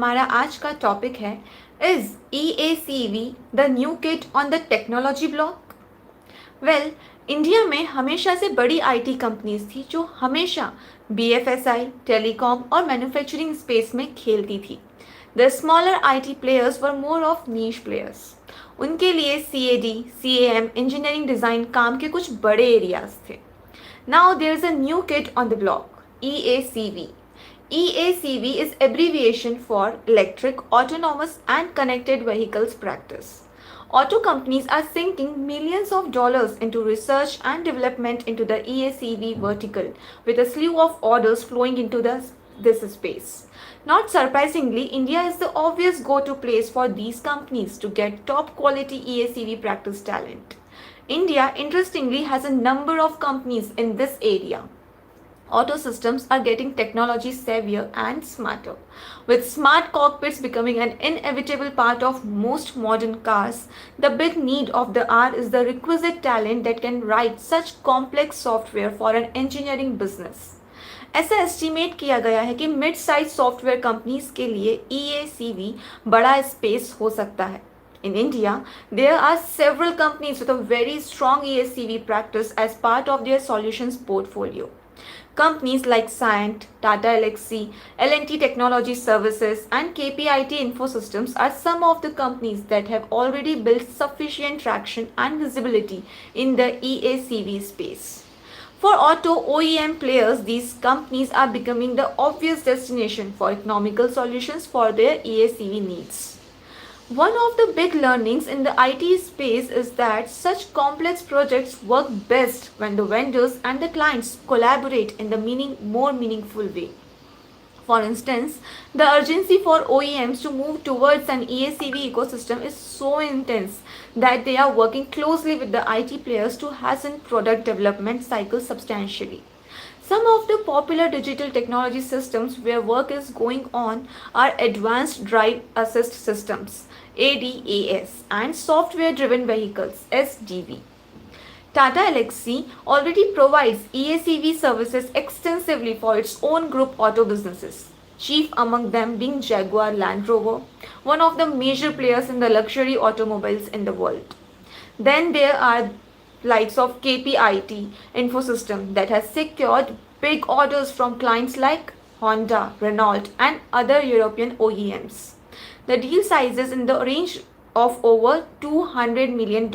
हमारा आज का टॉपिक है is EACV the new kid on the technology block. Well, India में हमेशा से बड़ी आईटी कंपनीज थी जो हमेशा BFSI, टेलीकॉम और मैन्युफैक्चरिंग स्पेस में खेलती थी। The smaller IT players were more of niche players. उनके लिए CAD, CAM, इंजीनियरिंग डिज़ाइन काम के कुछ बड़े एरियाज थे। Now there's a new kid on the block, EACV. EACV is abbreviation for Electric, Autonomous and Connected Vehicles Practice. Auto companies are sinking millions of dollars into research and development into the EACV vertical, with a slew of orders flowing into this space. Not surprisingly, India is the obvious go-to place for these companies to get top quality EACV practice talent. India, interestingly, has a number of companies in this area. Auto systems are getting technology savvier and smarter. With smart cockpits becoming an inevitable part of most modern cars, the big need of the hour is the requisite talent that can write such complex software for an engineering business. ऐसा estimate किया गया है कि mid size software companies के लिए EACV बड़ा space हो सकता है. In India, there are several companies with a very strong EACV practice as part of their solutions portfolio. Companies like Cyient, Tata Elxsi, L&T Technology Services, and KPIT Infosystems are some of the companies that have already built sufficient traction and visibility in the EACV space. For auto OEM players, these companies are becoming the obvious destination for economical solutions for their EACV needs. One of the big learnings in the IT space is that such complex projects work best when the vendors and the clients collaborate in the more meaningful way. For instance, the urgency for OEMs to move towards an EACV ecosystem is so intense that they are working closely with the IT players to hasten product development cycles substantially. Some of the popular digital technology systems where work is going on are Advanced Drive Assist Systems (ADAS) and Software Driven Vehicles (SDV). Tata Elxsi already provides EACV services extensively for its own group auto businesses, chief among them being Jaguar Land Rover, one of the major players in the luxury automobiles in the world. Then there are likes of KPIT Infosystem that has secured big orders from clients like Honda, Renault and other European OEMs. The deal sizes in the range of over $200 million.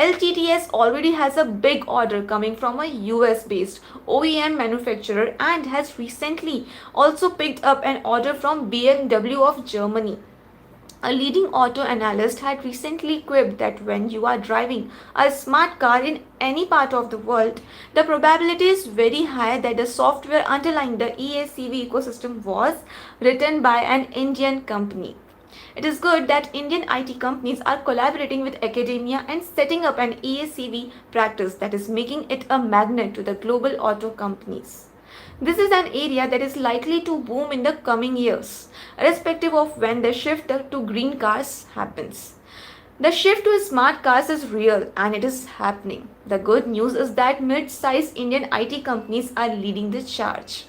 LTTS already has a big order coming from a US-based OEM manufacturer and has recently also picked up an order from BMW of Germany. A leading auto analyst had recently quipped that when you are driving a smart car in any part of the world, the probability is very high that the software underlying the EACV ecosystem was written by an Indian company. It is good that Indian IT companies are collaborating with academia and setting up an EACV practice that is making it a magnet to the global auto companies. This is an area that is likely to boom in the coming years, irrespective of when the shift to green cars happens. The shift to smart cars is real and it is happening. The good news is that mid-sized Indian IT companies are leading the charge.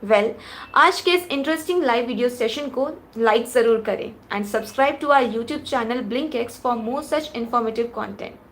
Well, आज के इस interesting live video session को like ज़रूर करें and subscribe to our YouTube channel BlinkX for more such informative content.